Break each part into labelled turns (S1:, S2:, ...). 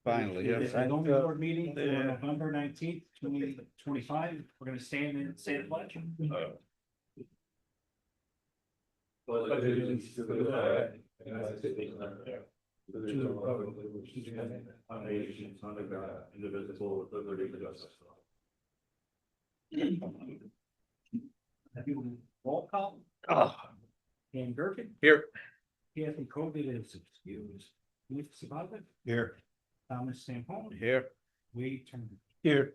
S1: Finally, yes.
S2: It's a zoning board meeting for November 19th, 2025. We're gonna stand and say the pledge.
S3: Allegiance to the flag, United States of America, to the republic which stands one nation under God, indivisible, with liberty and justice for all.
S2: Roll call. Dan Gerken.
S1: Here.
S2: Kathy COVID is excused. Nick Sabato.
S1: Here.
S2: Thomas Stampone.
S1: Here.
S2: Wade Turner.
S1: Here.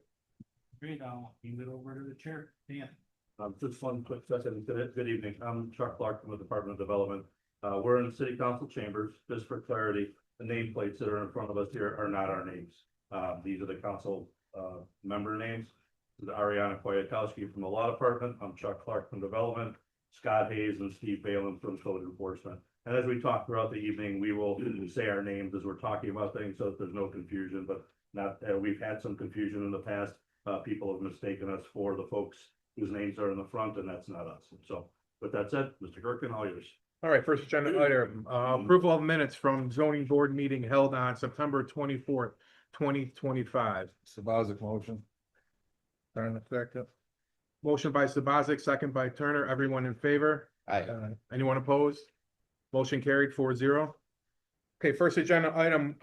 S2: Great, I'll hand it over to the chair. Dan.
S3: Just one quick second. Good evening. I'm Chuck Clark from the Department of Development. We're in the City Council chambers. Just for clarity, the nameplates that are in front of us here are not our names. These are the council member names. This is Ariana Koyakowski from the Law Department. I'm Chuck Clark from Development. Scott Hayes and Steve Balen from Code Enforcement. And as we talk throughout the evening, we will say our names as we're talking about things so that there's no confusion, but not, we've had some confusion in the past. People have mistaken us for the folks whose names are in the front, and that's not us. So with that said, Mr. Gerken, all yours.
S4: All right, first agenda item, approval of minutes from zoning board meeting held on September 24th, 2025.
S1: Sabazic motion.
S4: Turner, second. Motion by Sabazic, second by Turner. Everyone in favor?
S1: Aye.
S4: Anyone opposed? Motion carried 4-0. Okay, first agenda item,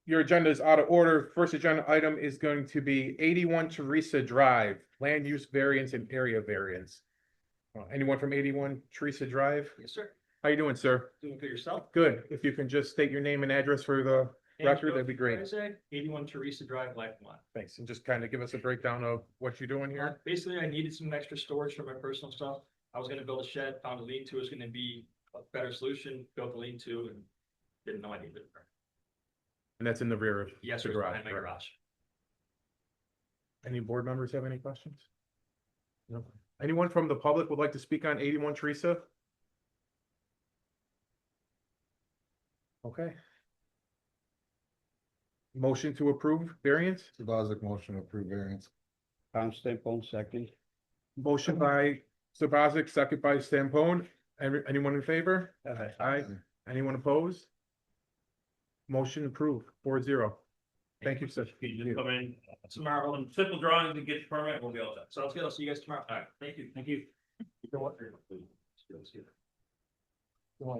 S4: your agenda is out of order. First agenda item is going to be 81 Teresa Drive, land use variance and area variance. Anyone from 81 Teresa Drive?
S2: Yes, sir.
S4: How you doing, sir?
S2: Doing good yourself?
S4: Good. If you can just state your name and address for the record, that'd be great.
S2: 81 Teresa Drive, Lackawanna.
S4: Thanks. And just kind of give us a breakdown of what you're doing here.
S5: Basically, I needed some extra storage for my personal stuff. I was gonna build a shed, found a lean-to was gonna be a better solution, built a lean-to and didn't know I needed it.
S4: And that's in the rear of
S5: Yes,
S4: the
S5: sir,
S4: garage.
S5: behind my
S4: right?
S5: garage.
S4: Any board members have any questions? No. Anyone from the public would like to speak on 81 Teresa? Okay. Motion to approve variance?
S1: Sabazic motion to approve variance. Tom Stampone, second.
S4: Motion by Sabazic, second by Stampone. Anyone in favor? Aye. Anyone opposed? Motion approved, 4-0. Thank you, sir.
S5: Can you just come in tomorrow and simple drawings and get the permit, we'll be all set. Sounds good, I'll see you guys tomorrow. All right, thank you.
S2: Thank you.
S4: Do I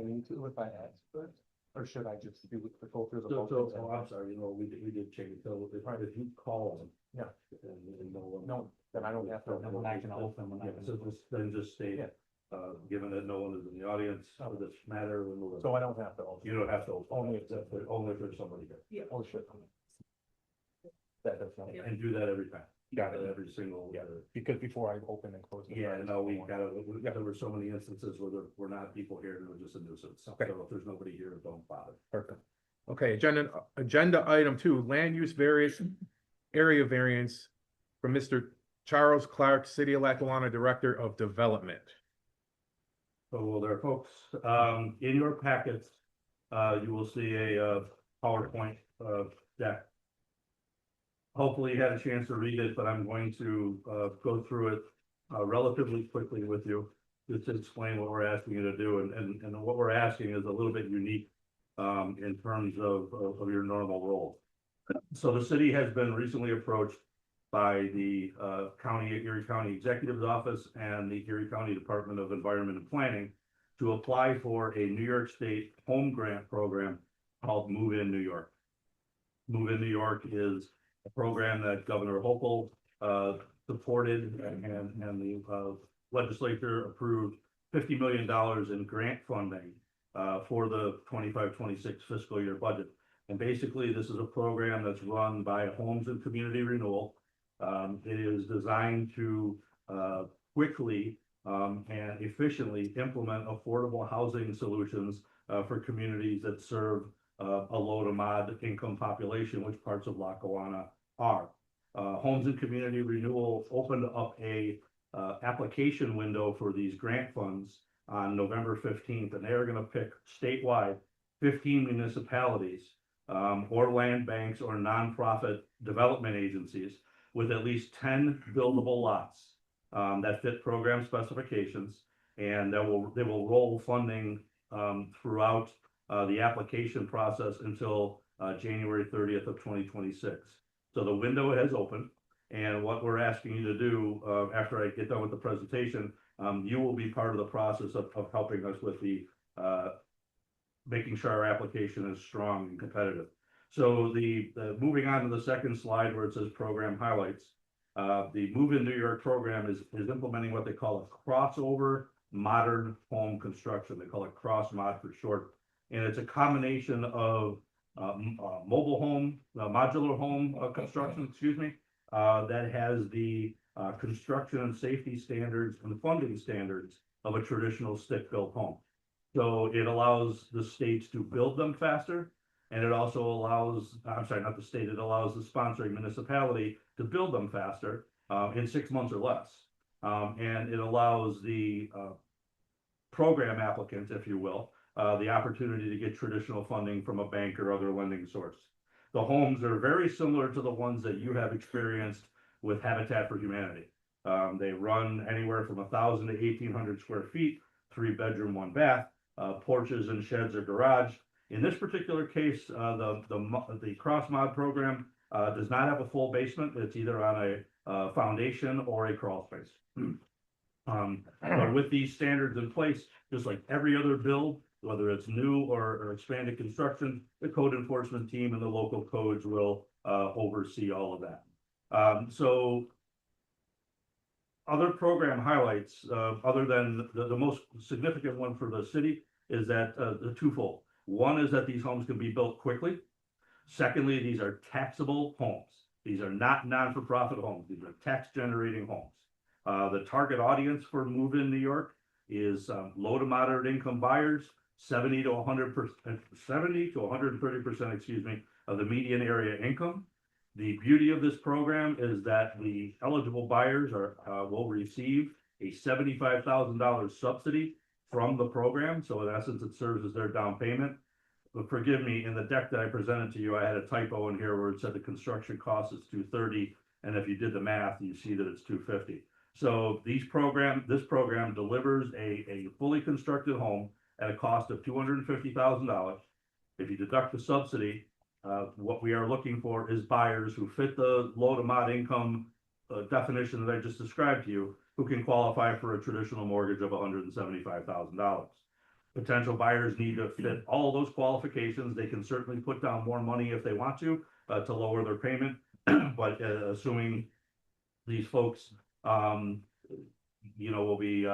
S4: need to if I ask first, or should I just do the go through the motions?
S3: I'm sorry, we did change it. So if you call them.
S4: Yeah.
S3: And
S4: No, then I don't have to.
S2: Then we're not gonna open, we're not
S3: Yeah,
S2: gonna-
S3: then just state,
S4: Yeah.
S3: Given that no one is in the audience for this matter,
S4: So I don't have to.
S3: you don't have to. open.
S4: Only if-
S3: Only if there's somebody here.
S4: Oh, shit. That does not.
S3: And do that every time.
S4: Got it.
S3: Every single.
S4: Yeah, because before I open and close. the
S3: Yeah,
S4: doors,
S3: no,
S4: I
S3: we
S4: want-
S3: gotta, there were so many instances where there were not people here, and it was just a nuisance. So
S4: Okay.
S3: if there's nobody here, don't bother.
S4: Perfect. Okay, agenda item 2, land use variance, area variance from Mr. Charles Clark, City of Lackawanna Director of Development.
S3: So there, folks, in your packets, you will see a PowerPoint deck. Hopefully you had a chance to read it, but I'm going to go through it relatively quickly with you, just to explain what we're asking you to do, and what we're asking is a little bit unique in terms of your normal role. So the city has been recently approached by the Erie County Executive's Office and the Erie County Department of Environment and Planning to apply for a New York State home grant program called Move In New York. Move In New York is a program that Governor Hochul supported and the legislature approved $50 million in grant funding for the 25-26 fiscal year budget. And basically, this is a program that's run by Homes and Community Renewal. It is designed to quickly and efficiently implement affordable housing solutions for communities that serve a low to mod income population, which parts of Lackawanna are. Homes and Community Renewal opened up a application window for these grant funds on November 15th, and they are going to pick statewide 15 municipalities or land banks or nonprofit development agencies with at least 10 buildable lots that fit program specifications, and they will roll funding throughout the application process until January 30th of 2026. So the window has opened, and what we're asking you to do, after I get done with the presentation, you will be part of the process of helping us with the, making sure our application is strong and competitive. So the moving on to the second slide where it says program highlights, the Move in New York program is implementing what they call a crossover modern home construction. They call it CrossMod for short. And it's a combination of mobile home, modular home construction, excuse me, that has the construction and safety standards and funding standards of a traditional stick-built home. So it allows the states to build them faster, and it also allows, I'm sorry, not the state, it allows the sponsoring municipality to build them faster in 6 months or less. And it allows the program applicants, if you will, the opportunity to get traditional funding from a bank or other lending source. The homes are very similar to the ones that you have experienced with Habitat for Humanity. They run anywhere from 1,000 to 1,800 square feet, 3-bedroom, 1-bath, porches and sheds or garage. In this particular case, the CrossMod program does not have a full basement. It's either on a foundation or a crawl space. But with these standards in place, just like every other build, whether it's new or expanded construction, the code enforcement team and the local codes will oversee all of that. So other program highlights, other than the most significant one for the city, is that the twofold. One is that these homes can be built quickly. Secondly, these are taxable homes. These are not non-for-profit homes. These are tax-generating homes. The target audience for Move in New York is low to moderate income buyers, 70 to 100%, 70 to 130%, excuse me, of the median area income. The beauty of this program is that the eligible buyers will receive a $75,000 subsidy from the program. So in essence, it serves as their down payment. But forgive me, in the deck that I presented to you, I had a typo in here where it said the construction cost is $230, and if you did the math, you see that it's $250. So this program delivers a fully constructed home at a cost of $250,000. If you deduct the subsidy, what we are looking for is buyers who fit the low to mod income definition that I just described to you, who can qualify for a traditional mortgage of $175,000. Potential buyers need to fit all of those qualifications. They can certainly put down more money if they want to lower their payment, but assuming these folks, will be,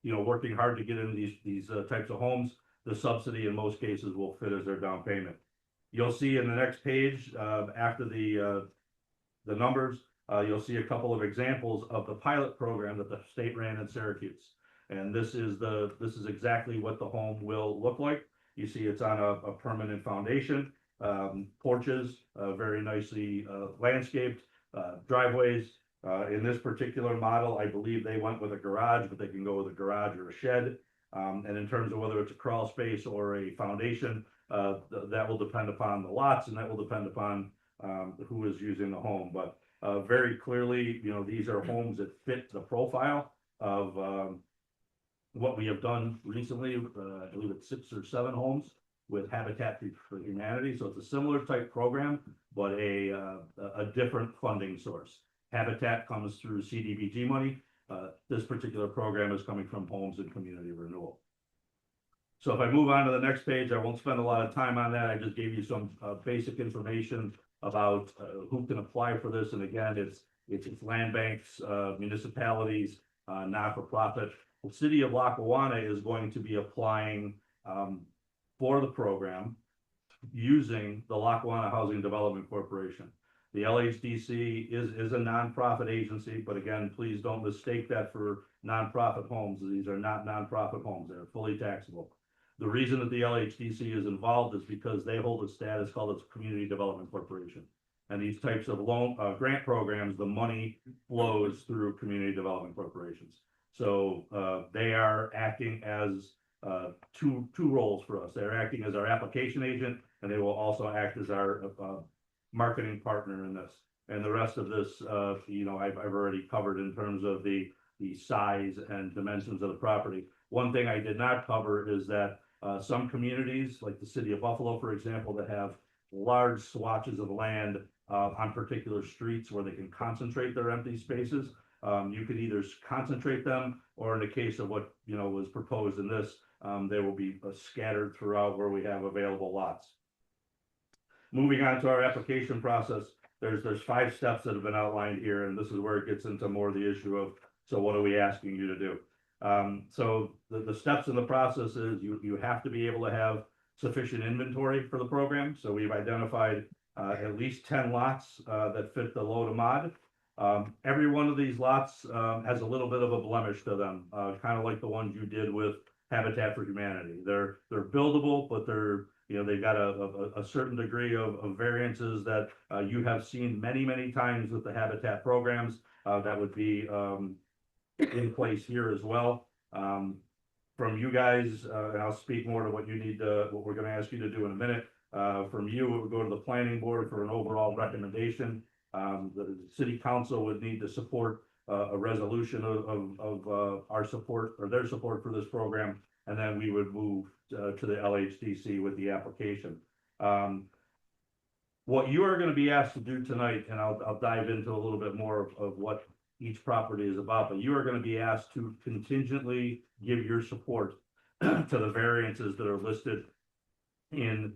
S3: working hard to get into these types of homes, the subsidy in most cases will fit as their down payment. You'll see in the next page, after the numbers, you'll see a couple of examples of the pilot program that the state ran in Syracuse. And this is exactly what the home will look like. You see it's on a permanent foundation, porches, very nicely landscaped, driveways. In this particular model, I believe they went with a garage, but they can go with a garage or a shed. And in terms of whether it's a crawl space or a foundation, that will depend upon the lots, and that will depend upon who is using the home. But very clearly, these are homes that fit the profile of what we have done recently. I believe it's 6 or 7 homes with Habitat for Humanity. So it's a similar type program, but a different funding source. Habitat comes through CDBG money. This particular program is coming from Homes and Community Renewal. So if I move on to the next page, I won't spend a lot of time on that. I just gave you some basic information about who can apply for this. And again, it's land banks, municipalities, not-for-profit. The city of Lackawanna is going to be applying for the program using the Lackawanna Housing Development Corporation. The LHDC is a nonprofit agency, but again, please don't mistake that for nonprofit homes. These are not nonprofit homes. They're fully taxable. The reason that the LHDC is involved is because they hold a status called a Community Development Corporation. And these types of loan grant programs, the money flows through community development corporations. So they are acting as two roles for us. They're acting as our application agent, and they will also act as our marketing partner in this. And the rest of this, I've already covered in terms of the size and dimensions of the property. One thing I did not cover is that some communities, like the city of Buffalo, for example, that have large swatches of land on particular streets where they can concentrate their empty spaces. You could either concentrate them, or in the case of what, you know, was proposed in this, they will be scattered throughout where we have available lots. Moving on to our application process, there's 5 steps that have been outlined here, and this is where it gets into more of the issue of, so what are we asking you to do? So the steps in the process is you have to be able to have sufficient inventory for the program. So we've identified at least 10 lots that fit the low to mod. Every one of these lots has a little bit of a blemish to them, kind of like the ones you did with Habitat for Humanity. They're buildable, but they're, you know, they've got a certain degree of variances that you have seen many times with the Habitat programs that would be in place here as well. From you guys, and I'll speak more to what you need to, what we're gonna ask you to do in a minute. From you, it would go to the planning board for an overall recommendation. The city council would need to support a resolution of our support or their support for this program, and then we would move to the LHDC with the application. What you are gonna be asked to do tonight, and I'll dive into a little bit more of what each property is about, but you are going to be asked to contingently give your support to the variances that are listed in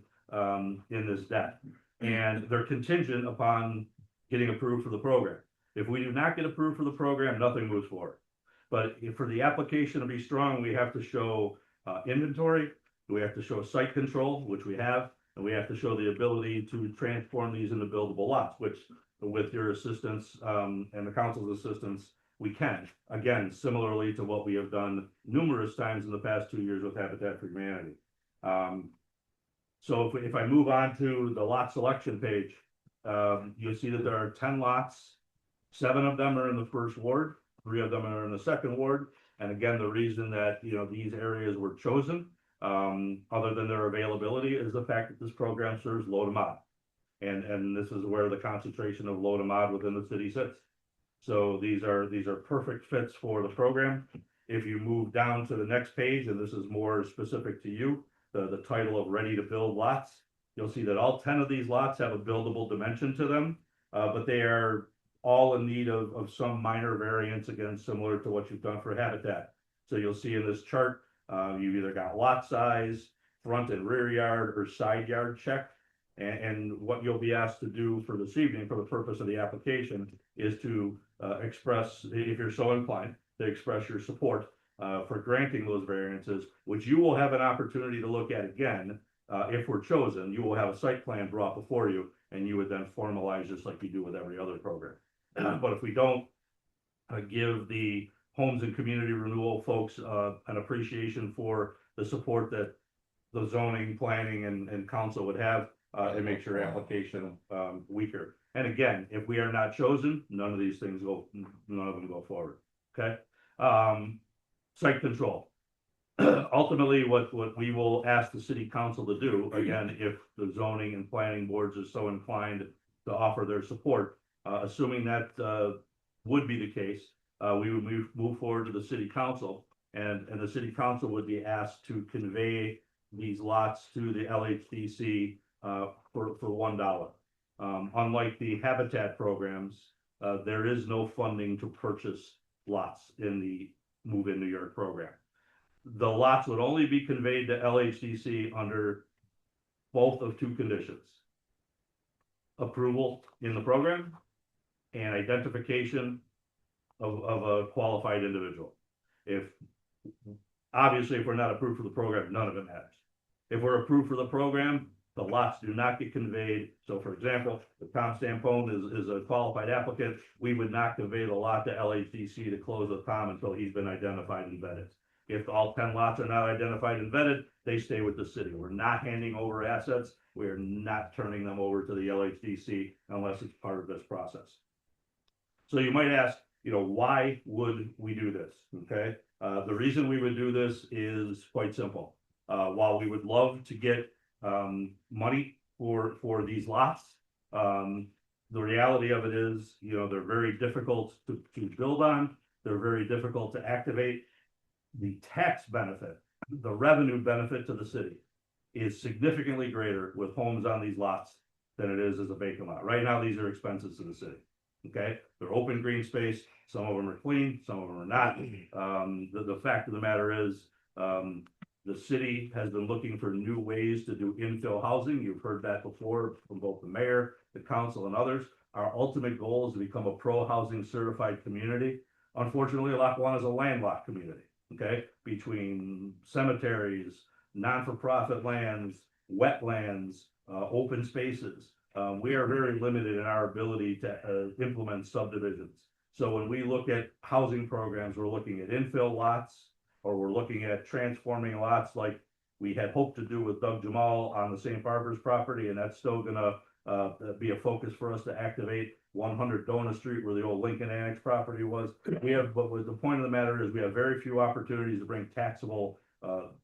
S3: this deck. And they're contingent upon getting approved for the program. If we do not get approved for the program, nothing moves forward. But for the application to be strong, we have to show inventory, we have to show site control, which we have, and we have to show the ability to transform these into buildable lots, which with your assistance and the council's assistance, we can. Again, similarly to what we have done numerous times in the past 2 years with Habitat for Humanity. So if I move on to the lot selection page, you'll see that there are 10 lots. 7 of them are in the first ward, 3 of them are in the second ward. And again, the reason that, you know, these areas were chosen, other than their availability, is the fact that this program serves low to mod. And this is where the concentration of low to mod within the city sits. So these are perfect fits for the program. If you move down to the next page, and this is more specific to you, the title of ready to build lots, you'll see that all 10 of these lots have a buildable dimension to them, but they are all in need of some minor variance, again, similar to what you've done for Habitat. So you'll see in this chart, you've either got lot size, front and rear yard, or side yard check. And what you'll be asked to do for this evening, for the purpose of the application, is to express, if you're so inclined, to express your support for granting those variances, which you will have an opportunity to look at again. If we're chosen, you will have a site plan brought before you, and you would then formalize just like you do with every other program. But if we don't give the homes and community renewal folks an appreciation for the support that the zoning, planning, and council would have, it makes your application weaker. And again, if we are not chosen, none of these things go, none of them go forward. Okay. Site control. Ultimately, what we will ask the city council to do, again, if the zoning and planning boards are so inclined to offer their support, assuming that would be the case, we would move forward to the city council, and the city council would be asked to convey these lots to the LHDC for $1. Unlike the Habitat programs, there is no funding to purchase lots in the Move in New York program. The lots would only be conveyed to LHDC under both of 2 conditions: approval in the program and identification of a qualified individual. Obviously, if we're not approved for the program, none of it matters. If we're approved for the program, the lots do not get conveyed. So for example, if Tom Stampone is a qualified applicant, we would not convey the lot to LHDC to close with Tom until he's been identified and vetted. If all 10 lots are not identified and vetted, they stay with the city. We're not handing over assets. We're not turning them over to the LHDC unless it's part of this process. So you might ask, you know, why would we do this? Okay. The reason we would do this is quite simple. While we would love to get money for these lots, the reality of it is, you know, they're very difficult to build on. They're very difficult to activate. The tax benefit, the revenue benefit to the city, is significantly greater with homes on these lots than it is as a vacant lot. Right now, these are expenses to the city. Okay, they're open green space, some of them are clean, some of them are not. The fact of the matter is, the city has been looking for new ways to do infill housing. You've heard that before from both the mayor, the council, and others. Our ultimate goal is to become a pro-housing certified community. Unfortunately, Lackawanna is a landlocked community, okay? Between cemeteries, non-for-profit lands, wetlands, open spaces. We are very limited in our ability to implement subdivisions. So when we look at housing programs, we're looking at infill lots, or we're looking at transforming lots like we had hoped to do with Doug Jamal on the St. Barbara's property, and that's still gonna be a focus for us to activate 100 Dona Street where the old Lincoln Annex property was. We have, but the point of the matter is we have very few opportunities to bring taxable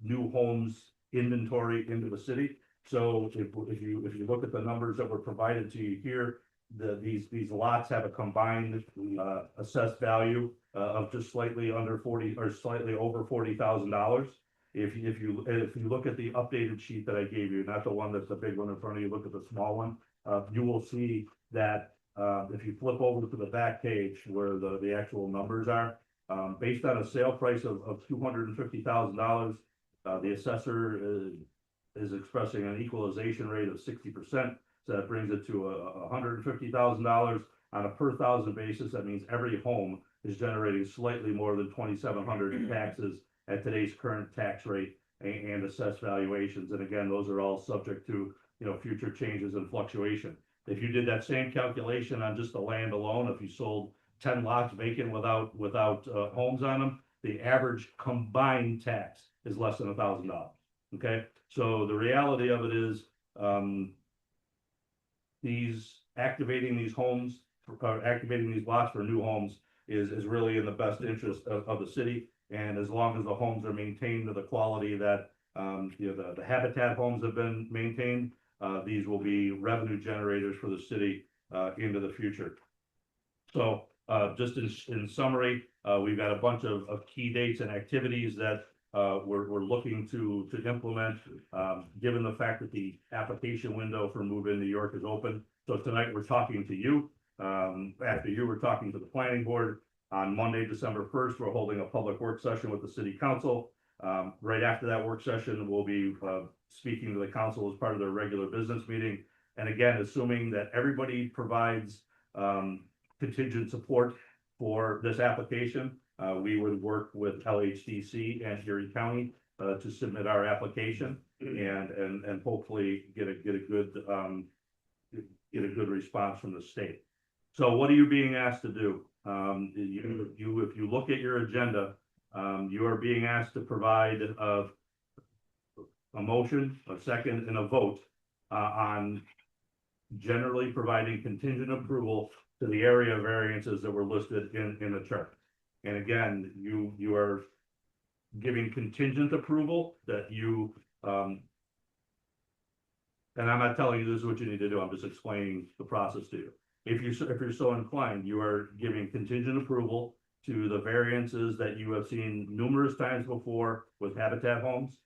S3: new homes inventory into the city. So if you look at the numbers that were provided to you here, these lots have a combined assessed value of just slightly under 40 or slightly over $40,000. If you look at the updated sheet that I gave you, not the one that's the big one in front of you, look at the small one. You will see that if you flip over to the back page where the actual numbers are, based on a sale price of $250,000, the assessor is expressing an equalization rate of 60%. So that brings it to $150,000 on a per thousand basis. That means every home is generating slightly more than 2,700 in taxes at today's current tax rate and assessed valuations. And again, those are all subject to, future changes and fluctuation. If you did that same calculation on just the land alone, if you sold 10 lots vacant without homes on them, the average combined tax is less than $1,000. Okay, so the reality of it is, activating these homes, activating these lots for new homes is really in the best interest of the city. And as long as the homes are maintained to the quality that the Habitat homes have been maintained, these will be revenue generators for the city into the future. So just in summary, we've got a bunch of key dates and activities that we're looking to implement, given the fact that the application window for move-in New York is open. So tonight we're talking to you. After you, we're talking to the planning board. On Monday, December 1st, we're holding a public work session with the city council. Right after that work session, we'll be speaking to the council as part of their regular business meeting. And again, assuming that everybody provides contingent support for this application, we would work with LHDC and Erie County to submit our application and hopefully get a good response from the state. So what are you being asked to do? If you look at your agenda, you are being asked to provide a motion, a second, and a vote on generally providing contingent approval to the area variances that were listed in the chart. And again, you are giving contingent approval that you, and I'm not telling you this is what you need to do, I'm just explaining the process to you. If you're so inclined, you are giving contingent approval to the variances that you have seen numerous times before with Habitat homes,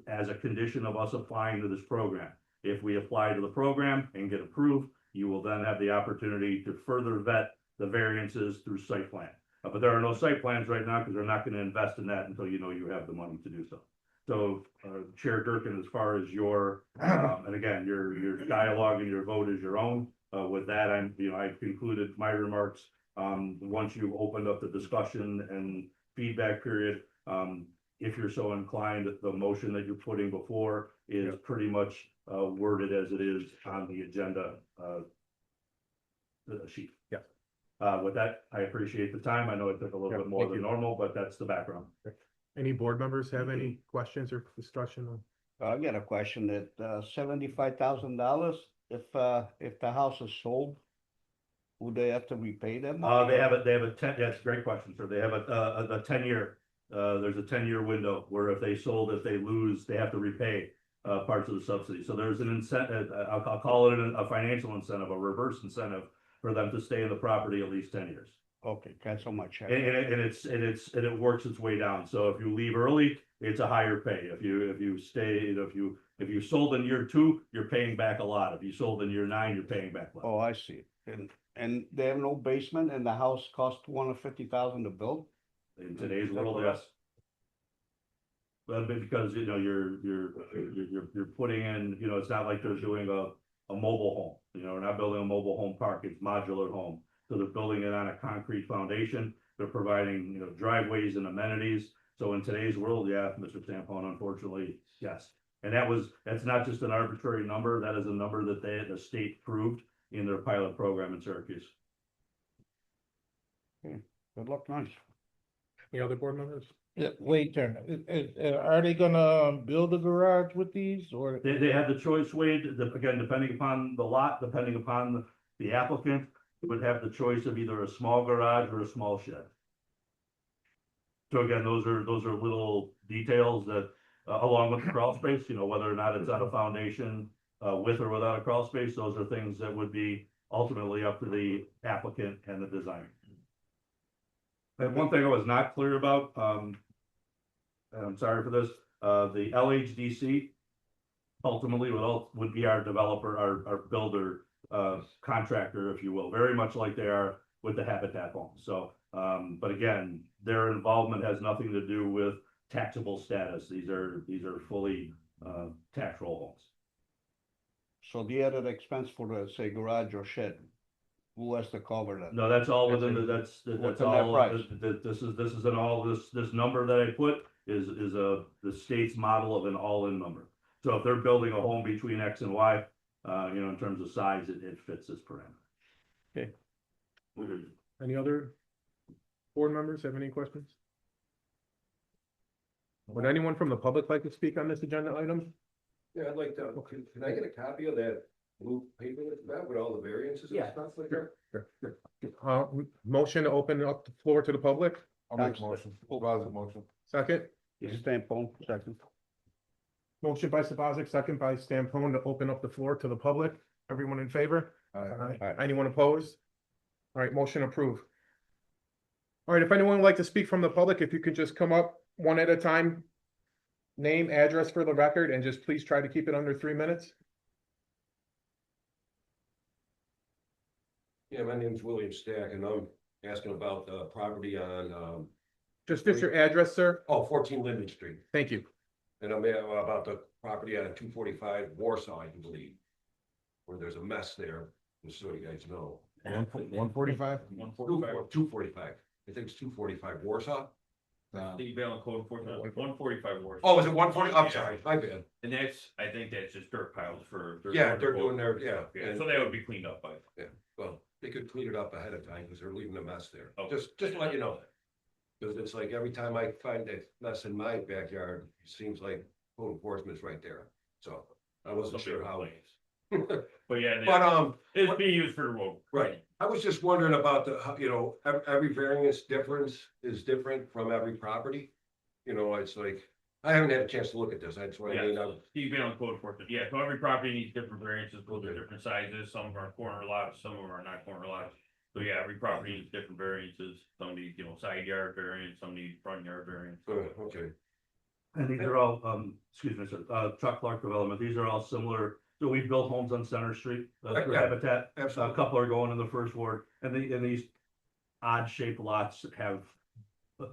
S3: as a condition of us applying to this program. If we apply to the program and get approved, you will then have the opportunity to further vet the variances through site plan. But there are no site plans right now because they're not going to invest in that until you have the money to do so. So, Chair Durkin, as far as your, and again, your dialogue and your vote is your own. With that, I've concluded my remarks. Once you've opened up the discussion and feedback period, if you're so inclined, the motion that you're putting before is pretty much worded as it is on the agenda sheet.
S4: Yeah.
S3: With that, I appreciate the time. I know it took a little bit more than normal, but that's the background.
S4: Any board members have any questions or discussion on?
S1: I got a question that $75,000, if the house is sold, would they have to repay them?
S3: They have a 10, that's a great question, sir. They have a 10-year, there's a 10-year window where if they sold, if they lose, they have to repay parts of the subsidy. So there's an incentive, I'll call it a financial incentive, a reverse incentive for them to stay in the property at least 10 years.
S1: Okay, cancel my check.
S3: And it works its way down. So if you leave early, it's a higher pay. If you stay, if you If you sold in year 2, you're paying back a lot. If you sold in year 9, you're paying back less.
S1: Oh, I see. And they have no basement and the house cost $250,000 to build?
S3: In today's world, yes. Well, because, you know, you're putting in, you know, it's not like they're doing a mobile home, you know, we're not building a mobile home park, it's modular home. So they're building it on a concrete foundation, they're providing, you know, driveways and amenities. So in today's world, yeah, Mr. Stampone, unfortunately, yes. And that's not just an arbitrary number, that is a number that the state proved in their pilot program in Syracuse.
S1: Good luck, nice.
S4: Any other board members?
S6: Yeah, wait, Turner, are they gonna build a garage with these or?
S3: They have the choice, Wade, again, depending upon the lot, depending upon the applicant, would have the choice of either a small garage or a small shed. So again, those are little details that, along with the crawl space, you know, whether or not it's on a foundation, with or without a crawl space, those are things that would be ultimately up to the applicant and the designer. And one thing I was not clear about, and I'm sorry for this, the LHDC ultimately would be our developer, our builder, contractor, if you will, very much like they are with the Habitat homes. So, but again, their involvement has nothing to do with taxable status. These are fully, tax roll homes.
S1: So the added expense for the, say, garage or shed, who has to cover that?
S3: No, that's all
S1: That's
S3: within
S1: in-
S3: that's
S1: what's
S3: that's
S1: in that
S3: all,
S1: price?
S3: this is an all, this number that I put is the state's model of an all-in number. So if they're building a home between X and Y, you know, in terms of size, it fits this parameter.
S4: Okay. Any other board members have any questions? Would anyone from the public like to speak on this agenda item?
S7: Yeah, I'd like to, can I get a copy of that blue paper with that, with all the variances and
S4: Yeah.
S7: stuff like that?
S4: Motion to open up the floor to the public,
S1: I'll make a motion.
S6: Motion.
S4: second.
S1: Stampone, second.
S4: Motion by Sabazic, second by Stampone to open up the floor to the public. Everyone in favor?
S6: Aye.
S1: Aye.
S4: Anyone opposed? All right, motion approved. All right, if anyone would like to speak from the public, if you could just come up one at a time. Name, address for the record, and just please try to keep it under 3 minutes.
S7: Yeah, my name's William Stack and I'm asking about the property on,
S4: Just your address, sir.
S7: 14 Linden Street.
S4: Thank you.
S7: And I'm about the property on 245 Warsaw, I believe. Where there's a mess there, just so you guys know.
S6: 145?
S7: 245, I think it's 245 Warsaw.
S8: The Valen Code enforcement, 145 words.
S7: Oh, is it 140? I'm sorry, my bad.
S8: And that's, I think that's just dirt piles for.
S7: Yeah, they're doing their, yeah.
S8: Yeah,
S7: and-
S8: so that would be cleaned up by.
S7: Well, they could clean it up ahead of time because they're leaving a mess there.
S8: Oh.
S7: Just to let you know. Because it's like every time I find a mess in my backyard, it seems like code enforcement's right there. So I wasn't sure how.
S8: But yeah,
S7: But,
S8: it's being used for the road.
S7: right, I was just wondering about you know, every variance difference is different from every property. You know, it's like, I haven't had a chance to look at this, that's what I mean.
S8: Yeah, Steve Valen Code enforcement, yeah, so every property needs different variances, those are different sizes, some of them are corner lots, some of them are not corner lots. So yeah, every property needs different variances, some need, you know, side yard variance, some need front yard variance.
S7: Okay,
S3: And these are all, excuse me, sir, Chuck Clark Development, these are all similar. So we've built homes on Center Street, through
S7: Yeah,
S3: Habitat. A
S7: absolutely.
S3: couple are going in the first ward, and these odd shaped lots have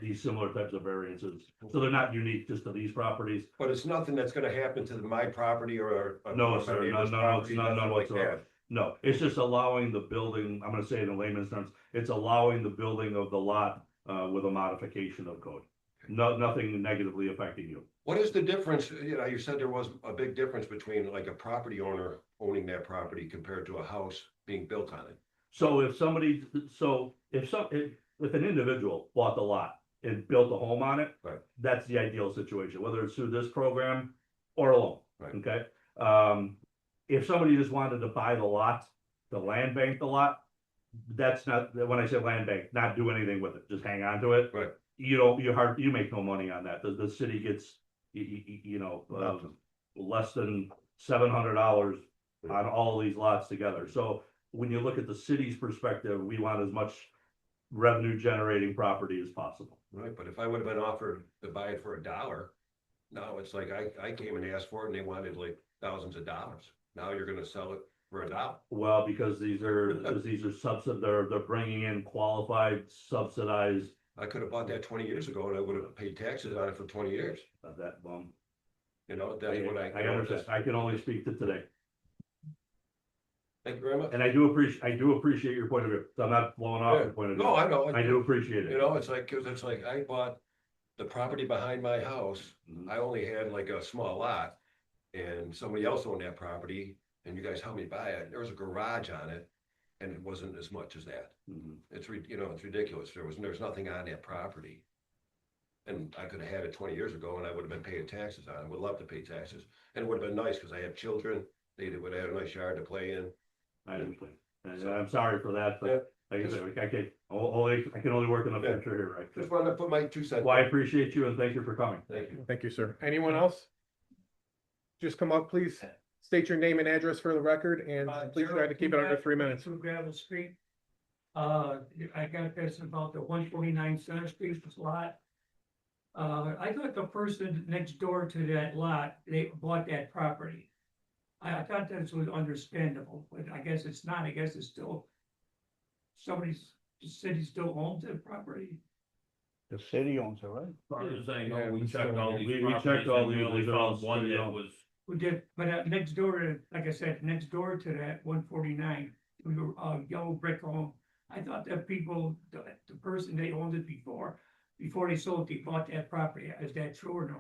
S3: these similar types of variances. So they're not unique just to these properties.
S7: But it's nothing that's gonna happen to my property or.
S3: No,
S7: my
S3: sir,
S7: neighbor's
S3: none
S7: property, nothing like
S3: whatsoever.
S7: that.
S3: No, it's just allowing the building, I'm gonna say it in layman's terms, it's allowing the building of the lot, with a modification of code. No, nothing negatively affecting you.
S7: What is the difference, you know, you said there was a big difference between like a property owner owning that property compared to a house being built on it.
S3: So if if an individual bought the lot and built a home on it.
S7: Right.
S3: That's the ideal situation, whether it's through this program or a loan.
S7: Right.
S3: Okay? If somebody just wanted to buy the lot, the land bank the lot, that's not, when I say land bank, not do anything with it, just hang on to it.
S7: Right.
S3: You make no money on that. The city gets, less than $700 on all these lots together. So when you look at the city's perspective, we want as much revenue generating property as possible.
S7: Right, but if I would have been offered to buy it for $1, Now it's like I came and asked for it and they wanted like thousands of dollars. Now you're gonna sell it for $1.
S3: Well, because these are they're bringing in qualified, subsidized,
S7: I could have bought that 20 years ago and I would have paid taxes on it for 20 years.
S3: that bum.
S7: You know, that's what
S3: I understand, I can only speak to today.
S7: Thank you very much.
S3: And I do appreciate your point of view, so I'm not blowing off your point of view.
S7: No, I know.
S3: I do appreciate
S7: You
S3: it.
S7: know, it's like, cause it's like I bought the property behind my house.
S3: Mhm.
S7: I only had like a small lot. And somebody else owned that property and you guys helped me buy it. There was a garage on it. And it wasn't as much as that.
S3: Mhm.
S7: It's you know, it's ridiculous. There's nothing on that property. And I could have had it 20 years ago and I would have been paying taxes on it. Would love to pay taxes. And it would have been nice because I have children. They would have had a nice yard to play in.
S3: I understand, and I'm sorry for that,
S7: Yeah.
S3: but like I said, I can only work in the
S7: Yeah.
S3: future here, right?
S7: Just wanted to put my 2 cents.
S3: Well, I appreciate you and thank you for coming.
S7: Thank you.
S4: Thank you, sir. Anyone else? Just come up, please. State your name and address for the record and please try to keep it under 3 minutes.
S9: Two Gravel Street. I got this about the 149 Center Street lot. I thought the person next door to that lot, they bought that property. I thought this was understandable, but I guess it's not. I guess it's still the city still owns that property.
S1: The city owns it, right?
S8: As far as I know,
S4: Yeah,
S8: we
S4: we
S8: checked all these
S3: we checked
S8: properties
S3: all
S8: and we
S3: these,
S8: only
S3: these are all
S8: found one
S3: city
S8: that
S3: owned.
S8: was,
S9: Who did, but next door to, like I said, next door to that 149, we were yellow brick home. I thought that people, the person they owned it before they sold, they bought that property. Is that true or no?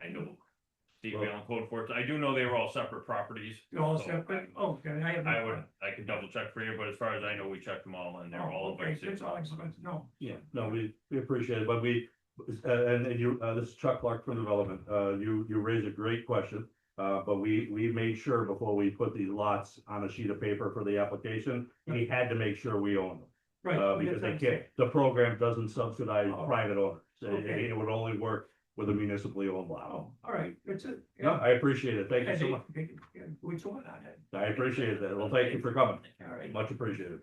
S8: I know. Steve Allen code for it. I do know they were all separate properties.
S9: They're all
S8: so
S9: separate? Oh, okay, I have.
S8: I could double check for you, but as far as I know, we checked them all and they're all.
S9: Oh, okay, that's all I just wanted to know.
S3: Yeah, no, we appreciate it, but and you, this is Chuck Clark from Development, you raised a great question. But we made sure before we put these lots on a sheet of paper for the application, we had to make sure we own them.
S9: Right.
S3: Because
S9: that's
S3: they
S9: what I'm
S3: can't,
S9: saying.
S3: the program doesn't subsidize
S9: Oh.
S3: private owners.
S9: Okay.
S3: It would only work with a municipally owned lot.
S9: Oh, all right, that's it.
S3: No, I appreciate it, thank you
S9: And
S3: so
S9: they-
S3: much,
S9: Which one on it?
S3: I appreciate that, well, thank you for coming,
S9: All right.
S3: much appreciated.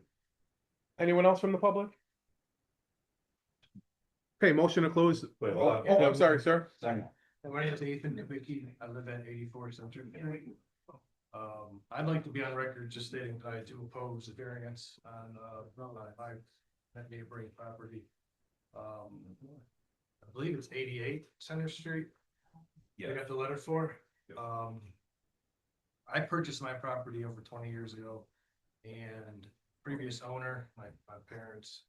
S4: Anyone else from the public? Okay, motion to close.
S3: Wait, hold on.
S4: Oh, I'm sorry, sir.
S10: My name is Ethan Nowicki. I live at 84 Center. I'd like to be on record just stating that I do oppose the variance on, that neighboring property. I believe it's 88 Center Street. I got the letter for. I purchased my property over 20 years ago and previous owner, my parents,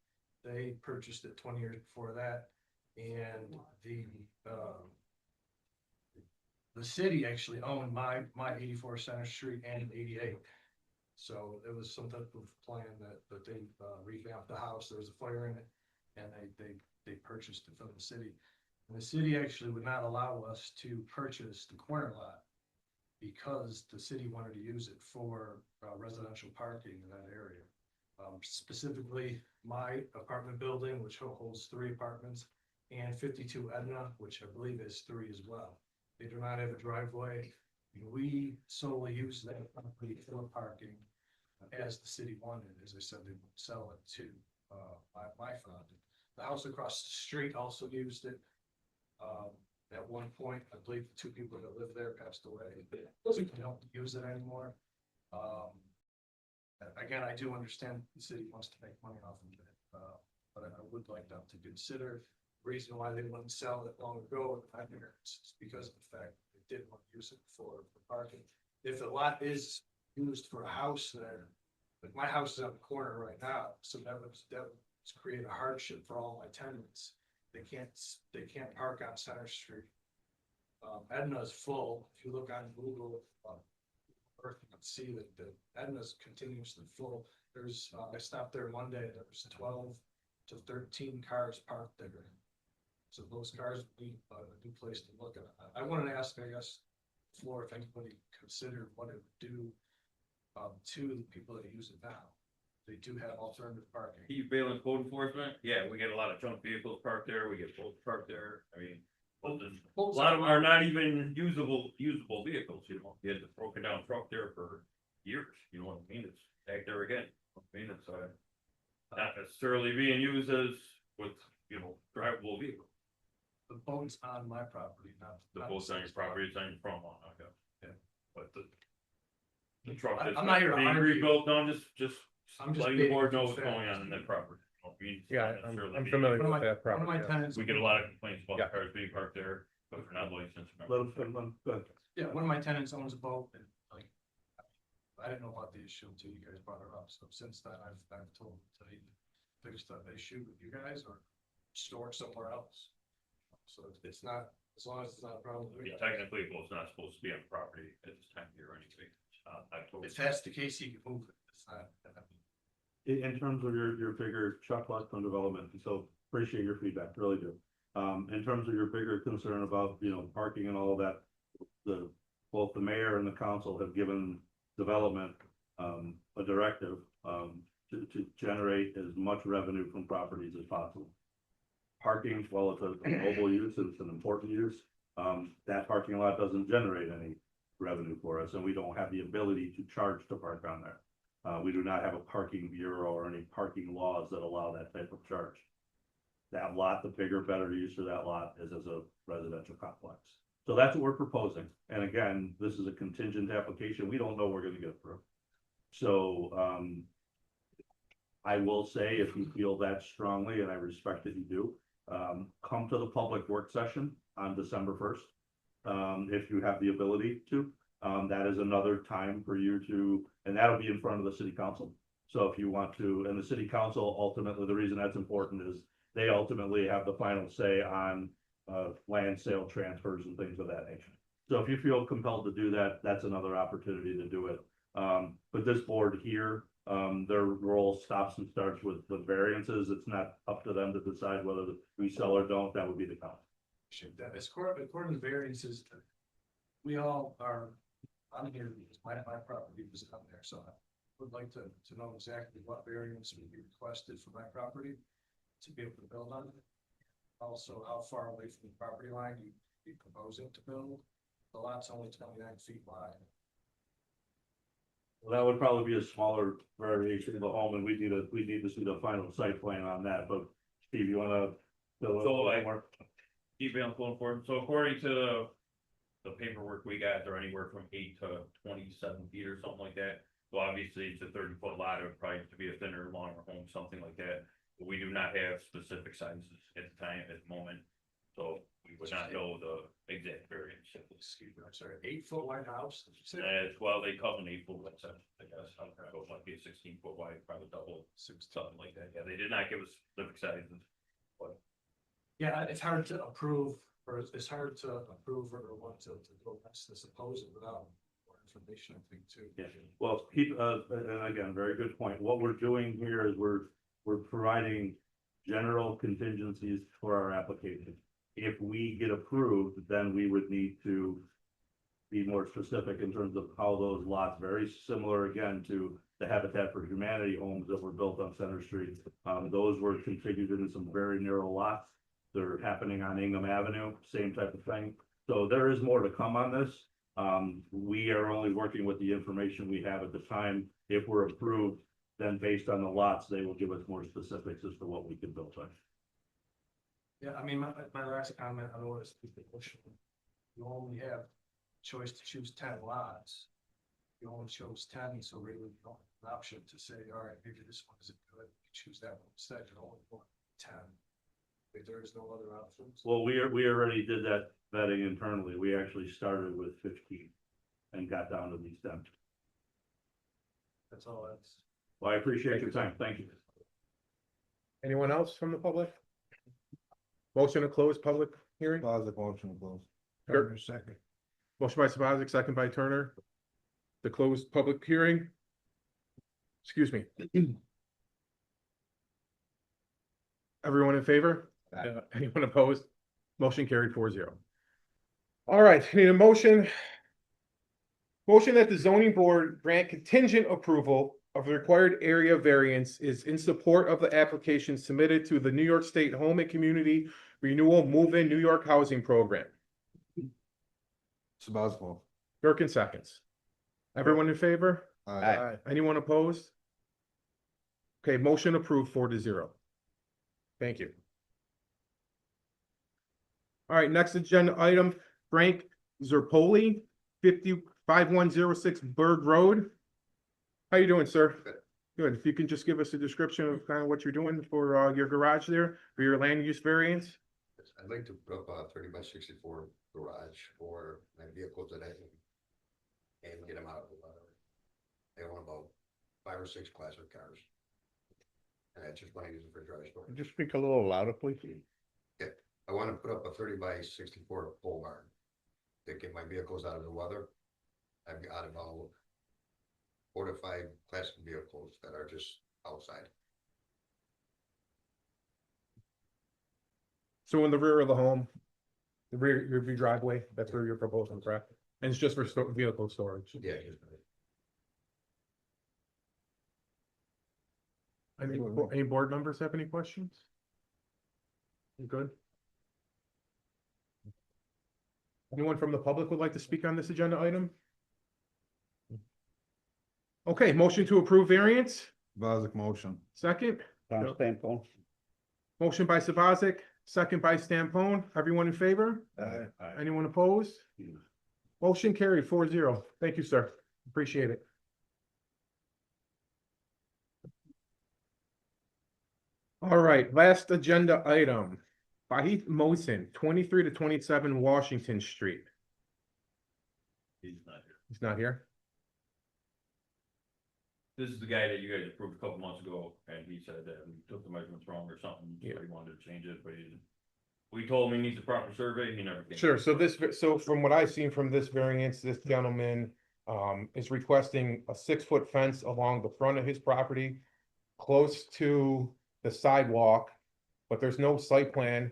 S10: they purchased it 20 years before that. And the city actually owned my 84 Center Street and 88. So it was some type of plan that they revamped the house. There was a fire in it and they purchased it from the city. And the city actually would not allow us to purchase the corner lot because the city wanted to use it for residential parking in that area. Specifically, my apartment building, which holds 3 apartments, and 52 Edna, which I believe is 3 as well. They do not have a driveway. We solely use that property for parking as the city wanted. As I said, they would sell it to my fund. The house across the street also used it. At one point, I believe the 2 people that lived there passed away. They don't use it anymore. Again, I do understand the city wants to make money off of it, but I would like them to consider the reason why they wouldn't sell it long ago. It's because of the fact that they did want to use it for parking. If the lot is used for a house there, like my house is on the corner right now, so that would create a hardship for all my tenants. They can't park on Center Street. Edna is full. If you look on Google Earth, you can see that Edna's continuously full. There's I stopped there one day. There was 12 to 13 cars parked there. So those cars need a new place to look at. I wanted to ask, I guess, floor if anybody considered what it would do to the people that use it now. They do have alternative parking.
S8: Heat Valen code enforcement, yeah, we get a lot of junk vehicles parked there, we get boats parked there, I mean. A lot of them are not even usable vehicles, you know, you had the broken down truck there for years, you know what I mean, it's back there again. I mean, it's not necessarily being used as with, you know, drivable vehicle.
S10: The boat's on my property, not
S8: The
S10: not
S8: both on your property, it's on your front lawn, okay.
S10: Yeah.
S8: But the truck
S10: I-
S8: that's
S10: I'm not here to
S8: being
S10: argue.
S8: rebuilt, no, just
S10: I'm just
S8: letting the board
S10: stating
S8: know what's
S10: facts.
S8: going on in that property. It's
S4: Yeah,
S8: not necessarily
S4: I'm
S8: being-
S4: familiar
S10: One of
S4: with
S10: my,
S4: that
S10: one of my
S4: property.
S10: tenants.
S8: We get a lot of complaints about
S4: Yeah.
S8: cars being parked there, but they're not licensed.
S3: Let them, go ahead.
S10: Yeah, one of my tenants owns a boat and like, I didn't know about the issue until you guys brought it up. So since then, I've told them to fix the issue with you guys or store it somewhere else. So it's not, as long as it's not a problem. with you
S8: Yeah,
S10: guys.
S8: technically, well, it's not supposed to be on property at this time of year or anything. I told.
S10: If that's the case, he can move it. It's not.
S3: In terms of your bigger Chuck Lexman development, so appreciate your feedback, really do. In terms of your bigger concern about, parking and all of that, both the mayor and the council have given development, a directive, to generate as much revenue from properties as possible. Parking, well, it's a mobile use, it's an important use. That parking lot doesn't generate any revenue for us, and we don't have the ability to charge to park on there. We do not have a parking bureau or any parking laws that allow that type of charge. That lot, the bigger, better use of that lot is as a residential complex. So that's what we're proposing. And again, this is a contingent application. We don't know we're gonna get through. So, I will say, if you feel that strongly, and I respect that you do, come to the public work session on December 1st. If you have the ability to, that is another time for you to, and that'll be in front of the city council. So if you want to, and the city council ultimately, the reason that's important is they ultimately have the final say on land sale transfers and things of that nature. So if you feel compelled to do that, that's another opportunity to do it. But this board here, their role stops and starts with variances. It's not up to them to decide whether we sell or don't. That would be the council.
S10: Appreciate that. As according to variances, we all are, I'm here because my property was on there, so I would like to know exactly what variance would be requested for my property to be able to build on it. Also, how far away from the property line you be proposing to build? The lot's only 29 feet wide.
S3: Well, that would probably be a smaller variation of the home, and we need to see the final site plan on that. But Steve, you wanna fill it
S8: So,
S3: a little
S8: like,
S3: more?
S8: Keep it on full form. So according to the paperwork we got, they're anywhere from 8 to 27 feet or something like that. So obviously it's a 30-foot lot, it would probably have to be a thinner, longer home, something like that. But we do not have specific sizes at the time, at the moment. So we would not know the exact variance.
S10: Excuse me, I'm sorry, 8-foot wide house? Did you say?
S8: Well, they come in 8 foot wide section, I guess. So it might be a 16-foot wide, probably double, something like that. Yeah, they did not give us specific sizes.
S10: Yeah, it's hard to approve, or it's hard to approve or want to go past this oppose it without more information, I think, too.
S3: Yeah. Well, and again, very good point. What we're doing here is we're providing general contingencies for our application. If we get approved, then we would need to be more specific in terms of how those lots, very similar again to the Habitat for Humanity homes that were built on Center Street. Those were configured in some very narrow lots. They're happening on Ingham Avenue, same type of thing. So there is more to come on this. We are only working with the information we have at the time. If we're approved, then based on the lots, they will give us more specifics as to what we can build on.
S10: Yeah, I mean, my last comment on all this, you only have choice to choose 10 lots. You only chose 10, so really you don't have an option to say, all right, maybe this one isn't good, you choose that one instead, you only want 10. Like, there is no other options.
S3: Well, we already did that vetting internally. We actually started with 15 and got down to these 10.
S10: That's all that's.
S3: Well, I appreciate your time. Thank you.
S4: Anyone else from the public? Motion to close public hearing?
S6: Positive motion to close.
S4: Sure.
S6: Turner, second.
S4: Motion by Sabazic, second by Turner. To close public hearing. Excuse me. Everyone in favor? Anyone opposed? Motion carried 4-0. All right, need a motion. Motion that the zoning board grant contingent approval of the required area variance is in support of the application submitted to the New York State Home and Community Renewal Move-In New York Housing Program.
S6: Sabazco.
S4: Durkin seconds. Everyone in favor?
S6: Aye.
S4: Anyone opposed? Okay, motion approved 4-0. Thank you. All right, next agenda item, Frank Zerpoli, 5106 Berg Road. How you doing, sir? Good. If you can just give us a description of kind of what you're doing for your garage there, for your land use variance?
S7: I'd like to put up a 30 by 64 garage for my vehicles that I can and get them out of the weather. I own about 5 or 6 classic cars. And I just want to use it for dry storage.
S1: Just speak a little louder, please.
S7: I want to put up a 30 by 64 pole barn to get my vehicles out of the weather. I've got about 4 to 5 classic vehicles that are just outside.
S4: So in the rear of the home, the rear of your driveway, that's where you're proposing, correct? And it's just for vehicle storage.
S7: Yeah.
S4: Any board members have any questions? You good? Anyone from the public would like to speak on this agenda item? Okay, motion to approve variance,
S6: Basic motion.
S4: second,
S1: Tom
S4: Yep.
S1: Stampone.
S4: motion by Sabazic, second by Stampone, everyone in favor? Anyone opposed? Motion carried 4-0. Thank you, sir. Appreciate it. All right, last agenda item. Fahith Mohsen, 23 to 27 Washington Street.
S8: He's not here.
S4: He's not here?
S8: This is the guy that you guys approved a couple months ago, and he said that we took the measurements wrong or something, so
S4: Yeah.
S8: he wanted to change it, but he didn't. We told him he needs a proper survey, he never came.
S4: Sure, so from what I've seen from this variance, this gentleman is requesting a 6-foot fence along the front of his property, close to the sidewalk, but there's no site plan,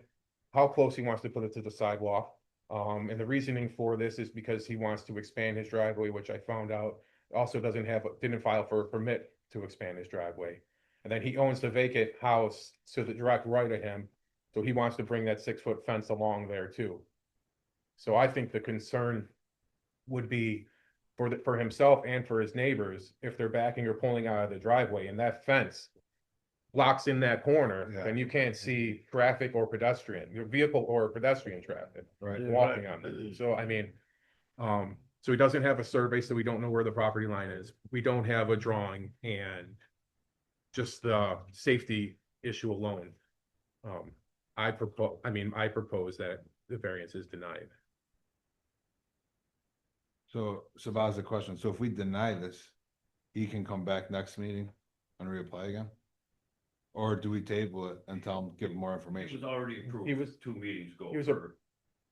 S4: how close he wants to put it to the sidewalk. And the reasoning for this is because he wants to expand his driveway, which I found out also didn't file for a permit to expand his driveway. And then he owns the vacant house to the direct right of him, so he wants to bring that 6-foot fence along there too. So I think the concern would be for himself and for his neighbors, if they're backing or pulling out of the driveway and that fence blocks in that corner,
S6: Yeah.
S4: then you can't see traffic or pedestrian, your vehicle or pedestrian traffic
S6: Right.
S4: walking on it. So I mean, so he doesn't have a survey, so we don't know where the property line is. We don't have a drawing, and just the safety issue alone. I propose that the variance is denied.
S6: So Sabaz's question, so if we deny this, he can come back next meeting and reapply again? Or do we table it and tell him, give him more
S8: It was
S6: information?
S8: already approved.
S4: He was-
S8: 2 meetings ago
S4: he was
S8: for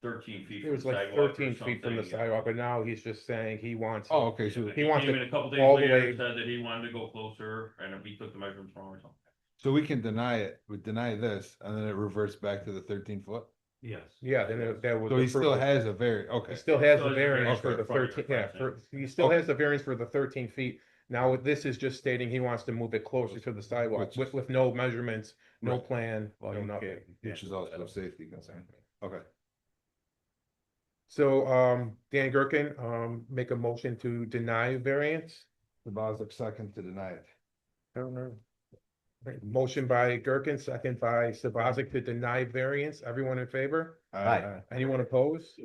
S8: 13 feet.
S4: It
S8: from
S4: was
S8: the
S4: like
S8: sidewalk or
S4: 13 feet from the
S8: something.
S4: sidewalk, but now he's just saying he wants.
S6: Oh, okay, so,
S4: He wants
S8: came
S4: to
S8: in a couple days
S4: all the
S8: later
S4: way-
S8: and said that he wanted to go closer, and we took the measurements wrong or something.
S6: so we can deny it, we deny this, and then it reverts back to the 13 foot?
S8: Yes.
S4: Yeah, then that was.
S6: So he still
S4: approved.
S6: has a
S4: He
S6: okay,
S4: still has
S8: Still
S4: the
S8: has the
S4: variance
S8: variance
S4: for
S8: for
S4: the
S8: the front of
S4: 13,
S8: your
S4: yeah,
S8: fence,
S4: he still
S6: Okay.
S4: has the variance for the 13 feet. Now, this is just stating he wants to move it closer to the sidewalk
S6: Which is-
S4: with no measurements, no
S6: Right.
S4: plan,
S1: Well,
S4: no
S1: you
S4: nothing.
S1: can't-
S6: which is also a safety concern. Okay.
S4: So, Dan Gherkin, make a motion to deny variance.
S6: Sabaz second to deny it.
S4: I don't know. Right, motion by Gherkin, second by Sabazic to deny variance. Everyone in favor?
S1: Aye.
S4: Anyone opposed?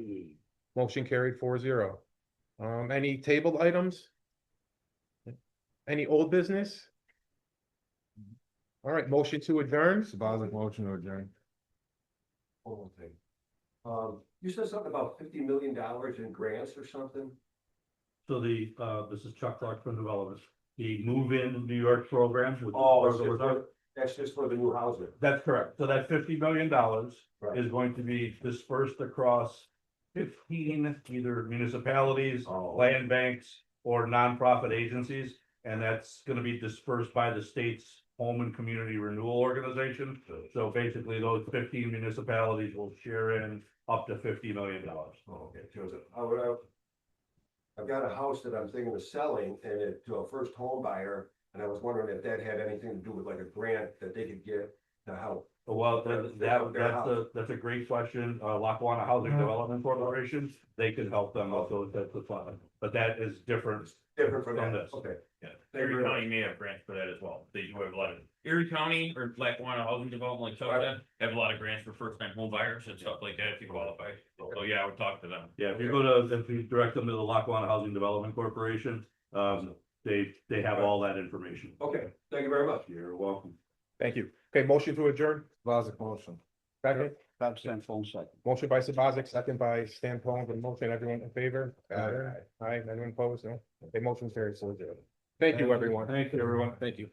S4: Motion carried 4-0. Any tabled items? Any old business? All right, motion to adjourn.
S6: Sabaz motion to adjourn.
S7: One more thing. You said something about $50 million in grants or something?
S3: So this is Chuck Clark from Development, the move-in New York program. which is
S7: Oh,
S3: part of the-
S7: that's just for the new housing.
S3: That's correct. So that $50 million
S7: Right.
S3: is going to be dispersed across 15 either municipalities,
S7: Oh.
S3: land banks, or nonprofit agencies. And that's gonna be dispersed by the state's Home and Community Renewal Organization. So basically, those 15 municipalities will share in up to $50 million.
S7: Oh, okay, Joseph. I've got a house that I'm thinking of selling and it to a first home buyer, and I was wondering if that had anything to do with like a grant that they could get
S10: to help?
S3: Well, that's a great question. Lackawanna Housing Development Corporation, they can help them with those types of funds, but that is different.
S10: Different from
S3: From
S10: that,
S3: this.
S10: okay.
S8: Yeah,
S10: Thank you
S8: Erie
S10: very
S8: County may have grants for that as well. They do have a lot of, Erie County or Lackawanna Housing Development, like Chuck said, have a lot of grants for first time home buyers and stuff like that if you qualify. So yeah, I would talk to them.
S3: Yeah, if you direct them to the Lackawanna Housing Development Corporation, they have all that information.
S10: Okay, thank you very much.
S3: You're welcome.
S4: Thank you. Okay, motion to adjourn.
S6: Sabazik motion.
S4: Second,
S1: Pat Stanfone second.
S4: motion by Sabazik, second by Stan Pone, the motion, everyone in favor? Aye, anyone opposed? No? Okay, motion carries 4-0. Thank you, everyone.
S3: Thank you, everyone.
S4: Thank you.